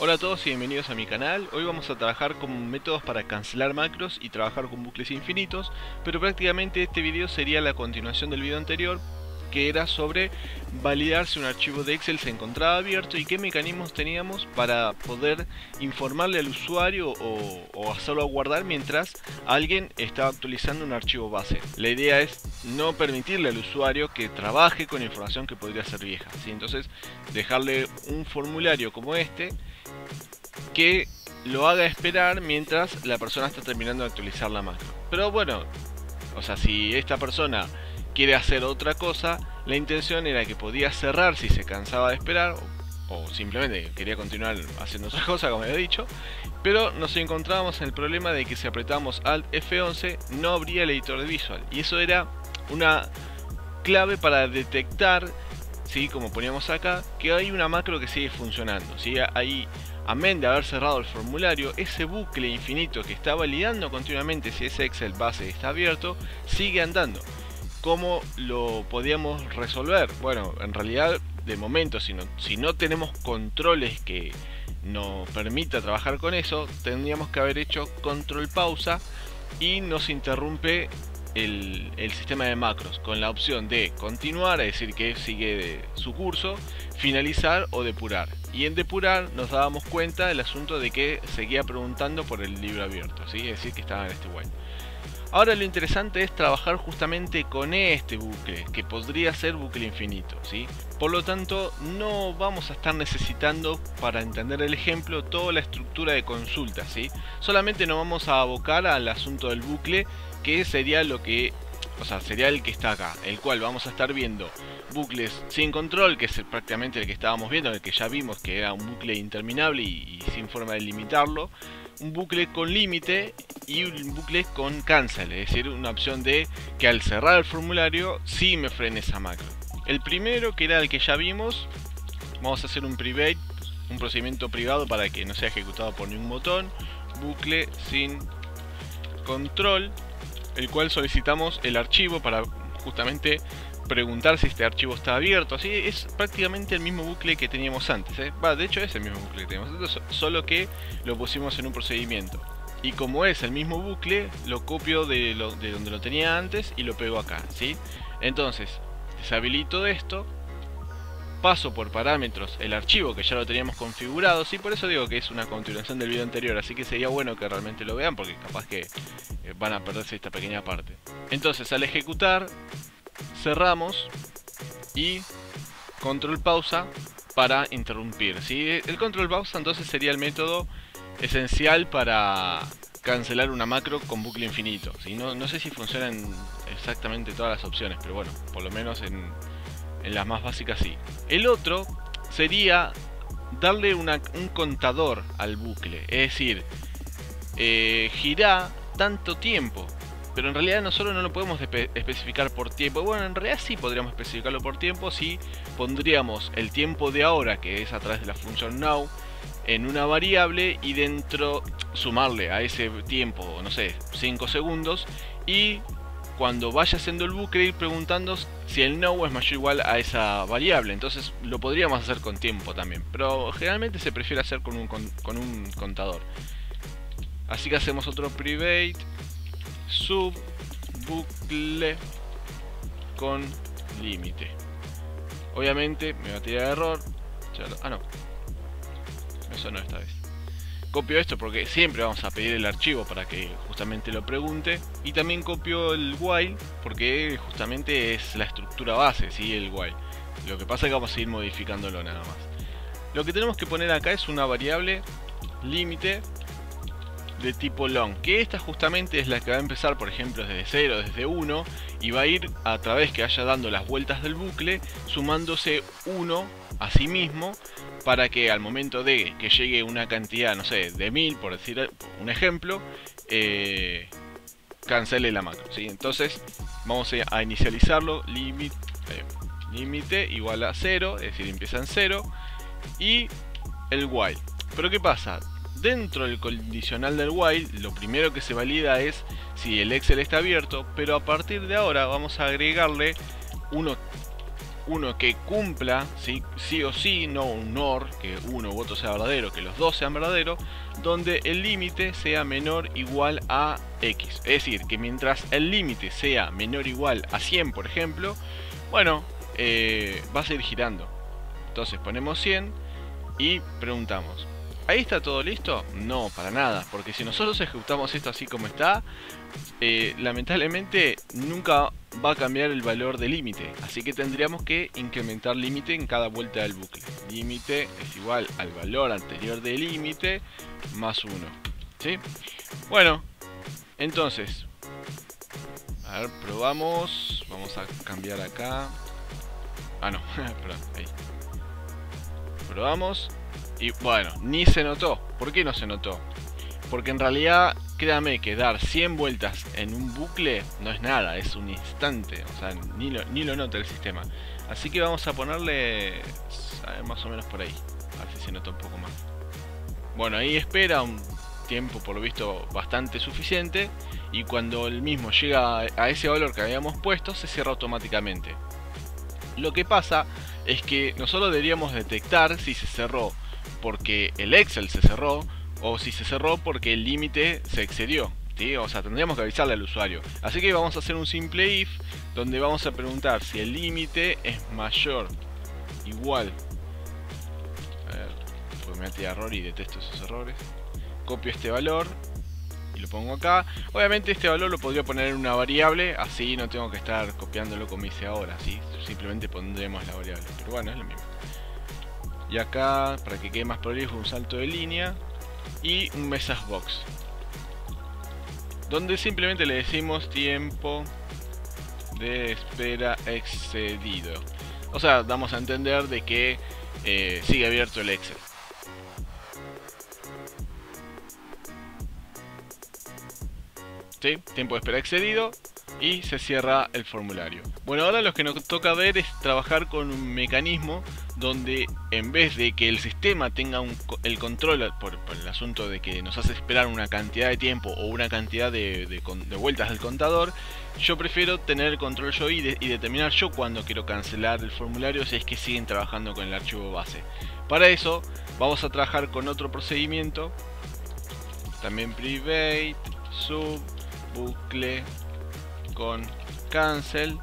Hola a todos y bienvenidos a mi canal. Hoy vamos a trabajar con métodos para cancelar macros y trabajar con bucles infinitos, pero prácticamente este video sería la continuación del video anterior, que era sobre validar si un archivo de Excel se encontraba abierto y qué mecanismos teníamos para poder informarle al usuario o hacerlo guardar mientras alguien estaba actualizando un archivo base. La idea es no permitirle al usuario que trabaje con información que podría ser vieja, ¿sí? Entonces dejarle un formulario como este que lo haga esperar mientras la persona está terminando de actualizar la macro. Pero bueno, o sea, si esta persona quiere hacer otra cosa, la intención era que podía cerrar si se cansaba de esperar o simplemente quería continuar haciendo otra cosa, como había dicho. Pero nos encontrábamos en el problema de que si apretamos Alt F11 no abría el editor de Visual, y eso era una clave para detectar, ¿sí? Como poníamos acá, que hay una macro que sigue funcionando, ¿sí? Hay, amén de haber cerrado el formulario, ese bucle infinito que está validando continuamente si ese Excel base está abierto, sigue andando. ¿Cómo lo podíamos resolver? Bueno, en realidad, de momento, si no tenemos controles que nos permita trabajar con eso, tendríamos que haber hecho control pausa y nos interrumpe el sistema de macros con la opción de continuar, es decir que sigue su curso, finalizar o depurar. Y en depurar nos dábamos cuenta del asunto de que seguía preguntando por el libro abierto, ¿sí? Es decir que estaba en este while. Ahora lo interesante es trabajar justamente con este bucle, que podría ser bucle infinito, ¿sí? Por lo tanto, no vamos a estar necesitando, para entender el ejemplo, toda la estructura de consulta, ¿sí? Solamente nos vamos a abocar al asunto del bucle, que sería lo que, o sea, sería el que está acá, el cual vamos a estar viendo bucles sin control, que es prácticamente el que estábamos viendo, el que ya vimos que era un bucle interminable y sin forma de limitarlo. Un bucle con límite y un bucle con cancel, es decir, una opción de que al cerrar el formulario sí me frene esa macro. El primero, que era el que ya vimos, vamos a hacer un private, un procedimiento privado para que no sea ejecutado por ningún botón, bucle sin control, el cual solicitamos el archivo para justamente preguntar si este archivo está abierto. Así es prácticamente el mismo bucle que teníamos antes, ¿eh? De hecho es el mismo bucle que teníamos antes, solo que lo pusimos en un procedimiento. Y como es el mismo bucle, lo copio de donde lo tenía antes y lo pego acá, ¿sí? Entonces, deshabilito esto, paso por parámetros el archivo que ya lo teníamos configurado, ¿sí? Por eso digo que es una continuación del video anterior, así que sería bueno que realmente lo vean, porque capaz que van a perderse esta pequeña parte. Entonces, al ejecutar, cerramos y control pausa para interrumpir, ¿sí? El control pausa entonces sería el método esencial para cancelar una macro con bucle infinito, ¿sí? No sé si funcionan exactamente todas las opciones, pero bueno, por lo menos en las más básicas sí. El otro sería darle un contador al bucle, es decir, girá tanto tiempo. Pero en realidad nosotros no lo podemos especificar por tiempo. Bueno, en realidad sí podríamos especificarlo por tiempo si pondríamos el tiempo de ahora, que es a través de la función now, en una variable y dentro sumarle a ese tiempo, no sé, 5 segundos, y cuando vaya haciendo el bucle ir preguntando si el now es mayor o igual a esa variable. Entonces lo podríamos hacer con tiempo también, pero generalmente se prefiere hacer con un contador. Así que hacemos otro private sub bucle con límite. Obviamente me va a tirar error. No, eso no esta vez. Copio esto porque siempre vamos a pedir el archivo para que justamente lo pregunte. Y también copio el while porque justamente es la estructura base, ¿sí? El while. Lo que pasa es que vamos a ir modificándolo nada más. Lo que tenemos que poner acá es una variable límite de tipo long, que esta justamente es la que va a empezar, por ejemplo, desde 0, desde 1, y va a ir a través que vaya dando las vueltas del bucle, sumándose 1 a sí mismo, para que al momento de que llegue una cantidad, no sé, de 1000, por decir un ejemplo, cancele la macro, ¿sí? Entonces vamos a inicializarlo, límite igual a 0, es decir, empieza en 0, y el while. Pero ¿qué pasa? Dentro del condicional del while, lo primero que se valida es si el Excel está abierto, pero a partir de ahora vamos a agregarle uno que cumpla sí o sí, no un OR, que uno u otro sea verdadero, que los dos sean verdaderos, donde el límite sea menor o igual a X. Es decir, que mientras el límite sea menor o igual a 100, por ejemplo, bueno, va a seguir girando. Entonces ponemos 100 y preguntamos, ¿ahí está todo listo? No, para nada, porque si nosotros ejecutamos esto así como está, lamentablemente nunca va a cambiar el valor de límite, así que tendríamos que incrementar límite en cada vuelta del bucle. Límite es igual al valor anterior de límite más 1, ¿sí? Bueno, entonces, a ver, probamos, vamos a cambiar acá. Ah, no, perdón, ahí. Probamos y bueno, ni se notó. ¿Por qué no se notó? Porque en realidad, créame que dar 100 vueltas en un bucle no es nada, es un instante. O sea, ni lo nota el sistema. Así que vamos a ponerle más o menos por ahí. A ver si se nota un poco más. Bueno, ahí espera un tiempo por lo visto bastante suficiente. Y cuando el mismo llega a ese valor que habíamos puesto, se cierra automáticamente. Lo que pasa es que nosotros deberíamos detectar si se cerró porque el Excel se cerró o si se cerró porque el límite se excedió, ¿sí? O sea, tendríamos que avisarle al usuario. Así que vamos a hacer un simple if donde vamos a preguntar si el límite es mayor o igual. A ver, porque me metí error y detesto esos errores. Copio este valor y lo pongo acá. Obviamente este valor lo podría poner en una variable, así no tengo que estar copiándolo como hice ahora, ¿sí? Simplemente pondremos la variable, pero bueno, es lo mismo. Y acá, para que quede más prolijo, un salto de línea y un message box, donde simplemente le decimos tiempo de espera excedido. O sea, damos a entender de que sigue abierto el Excel. ¿Sí? Tiempo de espera excedido y se cierra el formulario. Bueno, ahora lo que nos toca ver es trabajar con un mecanismo donde en vez de que el sistema tenga el control por el asunto de que nos hace esperar una cantidad de tiempo o una cantidad de vueltas del contador, yo prefiero tener el control yo y determinar yo cuándo quiero cancelar el formulario si es que siguen trabajando con el archivo base. Para eso vamos a trabajar con otro procedimiento, también private sub bucle con cancel,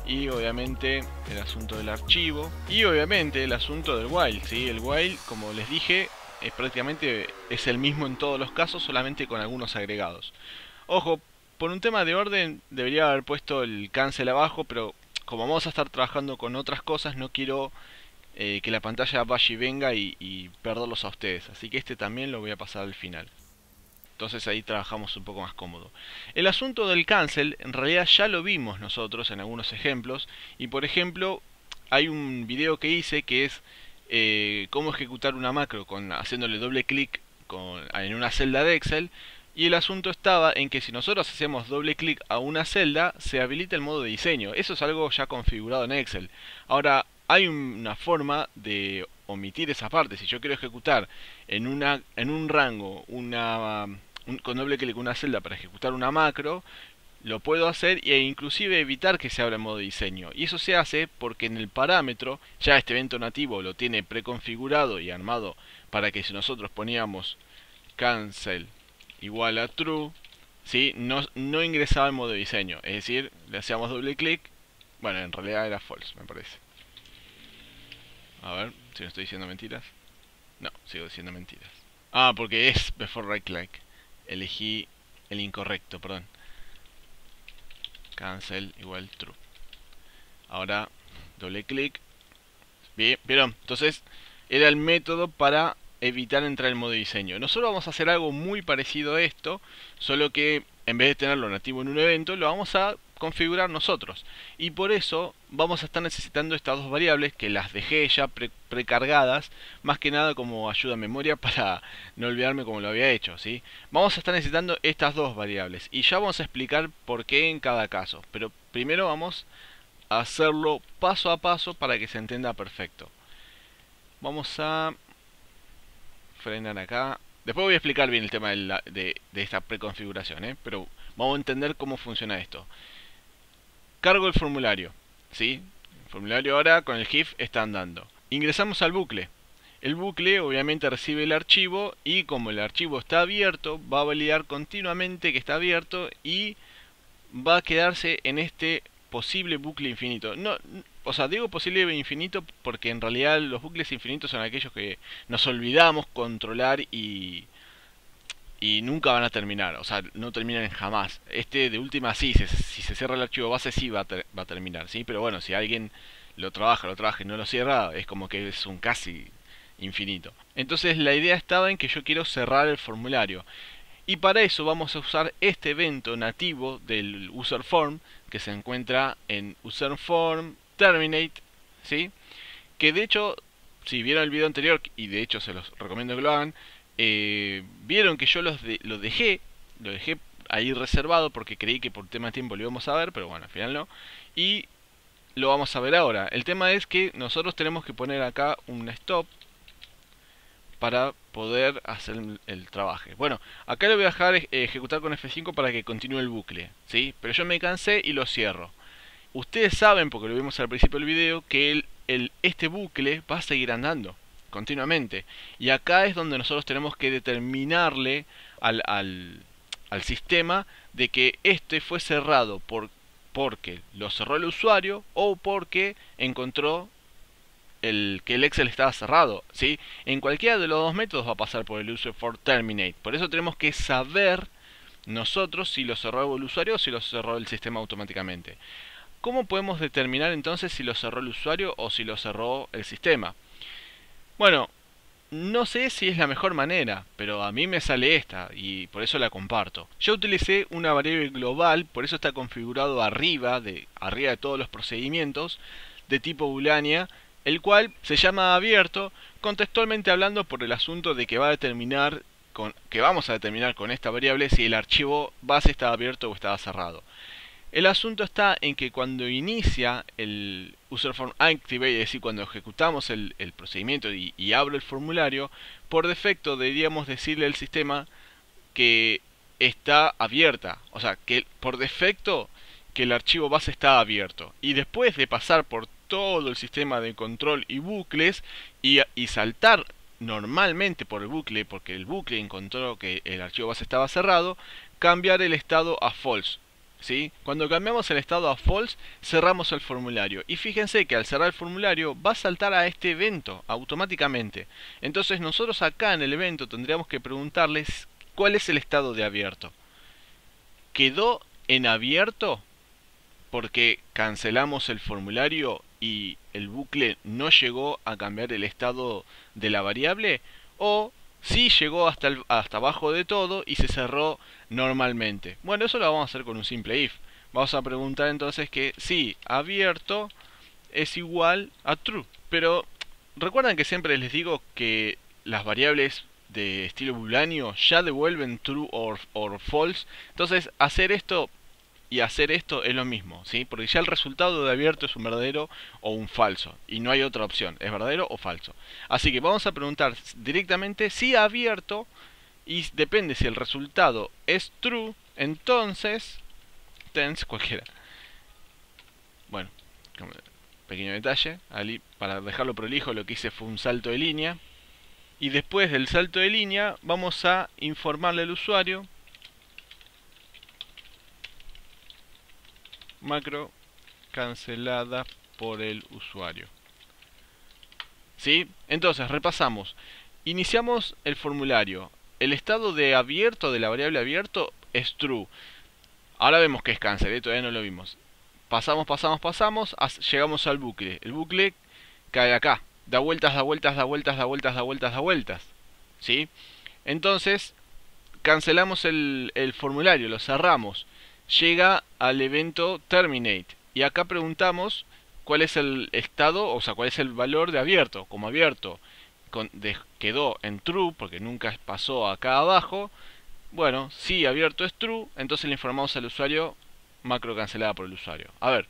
y obviamente el asunto del archivo y obviamente el asunto del while, ¿sí? El while, como les dije, prácticamente es el mismo en todos los casos, solamente con algunos agregados. Ojo, por un tema de orden debería haber puesto el cancel abajo, pero como vamos a estar trabajando con otras cosas, no quiero que la pantalla vaya y venga y perderlos a ustedes, así que este también lo voy a pasar al final. Entonces ahí trabajamos un poco más cómodo. El asunto del cancel en realidad ya lo vimos nosotros en algunos ejemplos. Y por ejemplo hay un video que hice que es cómo ejecutar una macro haciéndole doble clic en una celda de Excel. Y el asunto estaba en que si nosotros hacemos doble clic a una celda se habilita el modo de diseño. Eso es algo ya configurado en Excel. Ahora hay una forma de omitir esa parte. Si yo quiero ejecutar en un rango con doble clic una celda para ejecutar una macro, lo puedo hacer e inclusive evitar que se abra en modo diseño. Y eso se hace porque en el parámetro ya este evento nativo lo tiene preconfigurado y armado para que si nosotros poníamos cancel igual a true, ¿sí? no ingresaba en modo diseño. Es decir, le hacíamos doble clic. Bueno, en realidad era false, me parece. A ver, si no estoy diciendo mentiras. No, sigo diciendo mentiras. Ah, porque es before right click. Elegí el incorrecto, perdón. Cancel igual true. Ahora, doble clic. Bien, ¿vieron? Entonces, era el método para evitar entrar en modo diseño. Nosotros vamos a hacer algo muy parecido a esto, solo que en vez de tenerlo nativo en un evento, lo vamos a configurar nosotros. Y por eso vamos a estar necesitando estas dos variables que las dejé ya precargadas, más que nada como ayuda a memoria para no olvidarme como lo había hecho, ¿sí? Vamos a estar necesitando estas dos variables y ya vamos a explicar por qué en cada caso. Pero primero vamos a hacerlo paso a paso para que se entienda perfecto. Vamos a frenar acá. Después voy a explicar bien el tema de esta preconfiguración, pero vamos a entender cómo funciona esto. Cargo el formulario, ¿sí? formulario ahora con el GIF está andando. Ingresamos al bucle. El bucle obviamente recibe el archivo y como el archivo está abierto, va a validar continuamente que está abierto y va a quedarse en este posible bucle infinito. No, o sea, digo posible infinito porque en realidad los bucles infinitos son aquellos que nos olvidamos controlar y nunca van a terminar, o sea, no terminan jamás. Este de última sí, si se cierra el archivo base sí va a terminar, ¿sí? Pero bueno, si alguien lo trabaja y no lo cierra, es como que es un casi infinito. Entonces la idea estaba en que yo quiero cerrar el formulario. Y para eso vamos a usar este evento nativo del userForm que se encuentra en userForm terminate, ¿sí? Que de hecho, si vieron el video anterior, y de hecho se los recomiendo que lo hagan, vieron que yo lo dejé ahí reservado porque creí que por tema de tiempo lo íbamos a ver, pero bueno, al final no. Y lo vamos a ver ahora. El tema es que nosotros tenemos que poner acá un stop para poder hacer el trabajo. Bueno, acá lo voy a dejar ejecutar con F5 para que continúe el bucle, ¿sí? Pero yo me cansé y lo cierro. Ustedes saben, porque lo vimos al principio del video, que este bucle va a seguir andando continuamente. Y acá es donde nosotros tenemos que determinarle al sistema de que este fue cerrado porque lo cerró el usuario o porque encontró que el Excel estaba cerrado, ¿sí? En cualquiera de los dos métodos va a pasar por el userForm terminate. Por eso tenemos que saber nosotros si lo cerró el usuario o si lo cerró el sistema automáticamente. ¿Cómo podemos determinar entonces si lo cerró el usuario o si lo cerró el sistema? Bueno, no sé si es la mejor manera, pero a mí me sale esta y por eso la comparto. Yo utilicé una variable global, por eso está configurado arriba de todos los procedimientos de tipo booleana, el cual se llama abierto, contextualmente hablando por el asunto de que vamos a determinar con esta variable si el archivo base está abierto o está cerrado. El asunto está en que cuando inicia el userForm activate, es decir, cuando ejecutamos el procedimiento y abro el formulario, por defecto deberíamos decirle al sistema que está abierta. O sea, que por defecto que el archivo base está abierto. Y después de pasar por todo el sistema de control y bucles y saltar normalmente por el bucle, porque el bucle encontró que el archivo base estaba cerrado, cambiar el estado a false. ¿Sí? Cuando cambiamos el estado a false, cerramos el formulario. Y fíjense que al cerrar el formulario va a saltar a este evento automáticamente. Entonces nosotros acá en el evento tendríamos que preguntarles cuál es el estado de abierto. ¿Quedó en abierto porque cancelamos el formulario y el bucle no llegó a cambiar el estado de la variable? ¿O sí llegó hasta abajo de todo y se cerró normalmente? Bueno, eso lo vamos a hacer con un simple if. Vamos a preguntar entonces que si abierto es igual a true. Pero recuerdan que siempre les digo que las variables de estilo booleano ya devuelven true or false. Entonces hacer esto y hacer esto es lo mismo, ¿sí? Porque ya el resultado de abierto es un verdadero o un falso y no hay otra opción, es verdadero o falso. Así que vamos a preguntar directamente si abierto, y depende si el resultado es true, entonces tense cualquiera. Bueno, pequeño detalle, para dejarlo prolijo lo que hice fue un salto de línea, y después del salto de línea vamos a informarle al usuario macro cancelada por el usuario. ¿Sí? Entonces, repasamos. Iniciamos el formulario. El estado de abierto de la variable abierto es true. Ahora vemos que es cancel, todavía no lo vimos. Pasamos, llegamos al bucle. El bucle cae acá. Da vueltas, da vueltas, da vueltas, da vueltas, da vueltas, da vueltas. ¿Sí? Entonces, cancelamos el formulario, lo cerramos. Llega al evento terminate y acá preguntamos cuál es el estado, o sea, cuál es el valor de abierto. Como abierto quedó en true porque nunca pasó acá abajo, bueno, si abierto es true, entonces le informamos al usuario macro cancelada por el usuario. A ver,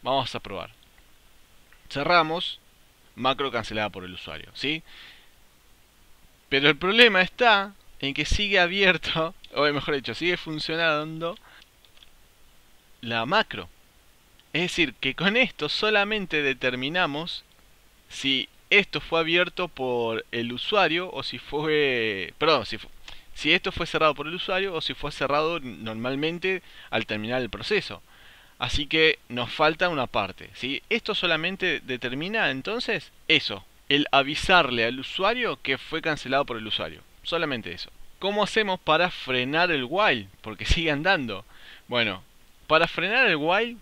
vamos a probar. Cerramos, macro cancelada por el usuario, ¿sí? Pero el problema está en que sigue abierto, o mejor dicho, sigue funcionando la macro. Es decir, que con esto solamente determinamos si esto fue abierto por el usuario o si fue... Perdón, si esto fue cerrado por el usuario o si fue cerrado normalmente al terminar el proceso. Así que nos falta una parte, ¿sí? Esto solamente determina entonces eso, el avisarle al usuario que fue cancelado por el usuario. Solamente eso. ¿Cómo hacemos para frenar el while? Porque sigue andando. Bueno, para frenar el while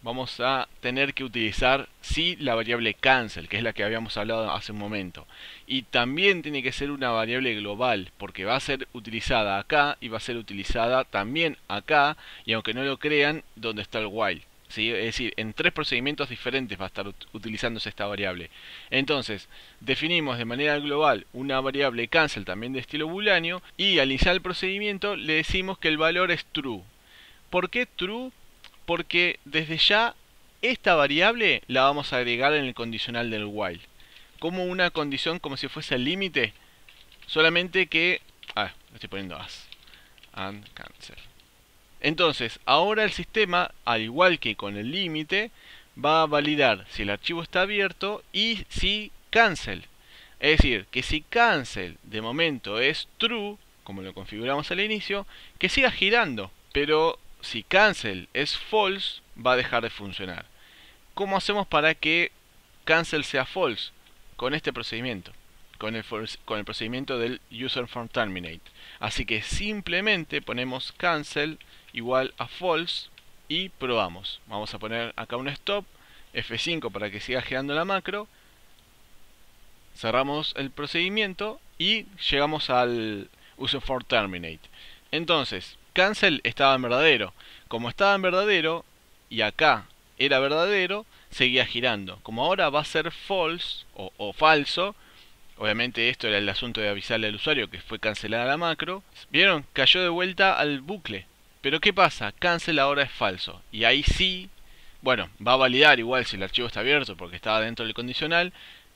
vamos a tener que utilizar sí la variable cancel, que es la que habíamos hablado hace un momento. Y también tiene que ser una variable global, porque va a ser utilizada acá y va a ser utilizada también acá, y aunque no lo crean, donde está el while. ¿Sí? Es decir, en 3 procedimientos diferentes va a estar utilizándose esta variable. Entonces, definimos de manera global una variable cancel también de estilo booleano, y al iniciar el procedimiento le decimos que el valor es true. ¿Por qué true? Porque desde ya esta variable la vamos a agregar en el condicional del while. Como una condición, como si fuese el límite. Solamente que... le estoy poniendo as. And cancel. Entonces, ahora el sistema, al igual que con el límite, va a validar si el archivo está abierto y si cancel. Es decir, que si cancel de momento es true, como lo configuramos al inicio, que siga girando. Pero si cancel es false, va a dejar de funcionar. ¿Cómo hacemos para que cancel sea false? Con este procedimiento, con el procedimiento del user from terminate. Así que simplemente ponemos cancel igual a false y probamos. Vamos a poner acá un stop, F5 para que siga girando la macro. Cerramos el procedimiento y llegamos al user from terminate. Entonces, cancel estaba en verdadero. Como estaba en verdadero y acá era verdadero, seguía girando. Como ahora va a ser false o falso, obviamente esto era el asunto de avisarle al usuario que fue cancelada la macro. ¿Vieron? Cayó de vuelta al bucle. Pero ¿qué pasa? Cancel ahora es falso. Y ahí sí, bueno, va a validar igual si el archivo está abierto porque estaba dentro del condicional.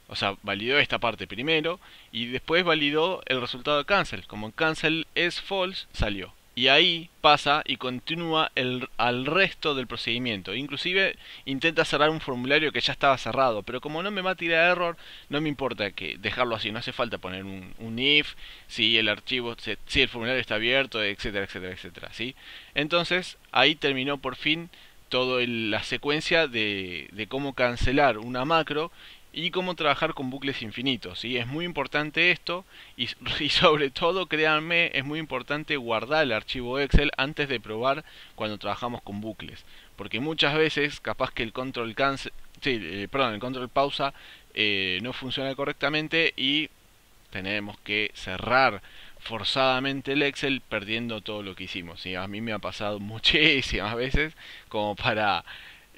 O sea, validó esta parte primero y después validó el resultado de cancel. Como cancel es false, salió. Y ahí pasa y continúa al resto del procedimiento. Inclusive intenta cerrar un formulario que ya estaba cerrado. Pero como no me va a tirar error, no me importa que dejarlo así. No hace falta poner un if, si el archivo, si el formulario está abierto, etcétera, etcétera, etcétera. ¿Sí? Entonces ahí terminó por fin toda la secuencia de cómo cancelar una macro y cómo trabajar con bucles infinitos, ¿sí? Es muy importante esto y sobre todo, créanme, es muy importante guardar el archivo Excel antes de probar cuando trabajamos con bucles, porque muchas veces capaz que el control cancel, el control pausa no funciona correctamente y tenemos que cerrar forzadamente el Excel perdiendo todo lo que hicimos, ¿sí? A mí me ha pasado muchísimas veces como para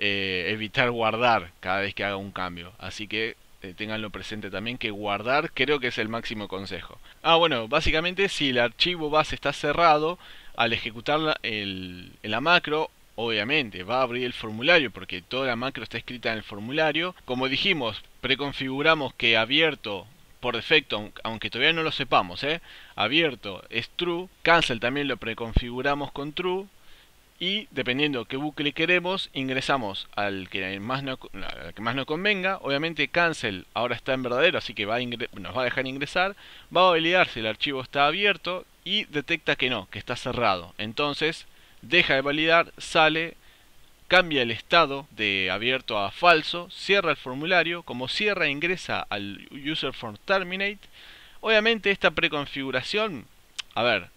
evitar guardar cada vez que haga un cambio. Así que tenganlo presente también que guardar creo que es el máximo consejo. Bueno, básicamente si el archivo base está cerrado, al ejecutar la macro, obviamente va a abrir el formulario porque toda la macro está escrita en el formulario. Como dijimos, preconfiguramos que abierto por defecto, aunque todavía no lo sepamos, abierto es true. Cancel también lo preconfiguramos con true. Y dependiendo qué bucle queremos, ingresamos al que más nos convenga. Obviamente cancel ahora está en verdadero, así que nos va a dejar ingresar. Va a validar si el archivo está abierto y detecta que no, que está cerrado. Entonces deja de validar, sale, cambia el estado de abierto a falso, cierra el formulario. Como cierra, ingresa al user from terminate. Obviamente esta preconfiguración, a ver,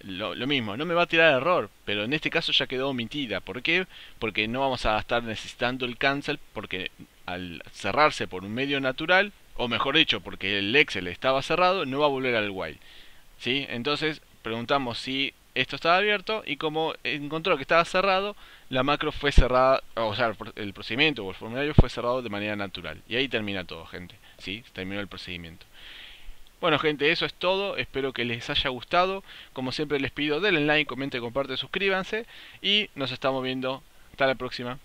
lo mismo, no me va a tirar error, pero en este caso ya quedó omitida. ¿Por qué? Porque no vamos a estar necesitando el cancel, porque al cerrarse por un medio natural, o mejor dicho, porque el Excel estaba cerrado, no va a volver al while, ¿sí? Entonces preguntamos si esto estaba abierto y como encontró que estaba cerrado, la macro fue cerrada, o sea, el procedimiento o el formulario fue cerrado de manera natural. Y ahí termina todo, gente, ¿sí? Terminó el procedimiento. Bueno, gente, eso es todo. Espero que les haya gustado. Como siempre les pido, denle like, comenten, comparten, suscríbanse. Y nos estamos viendo. Hasta la próxima.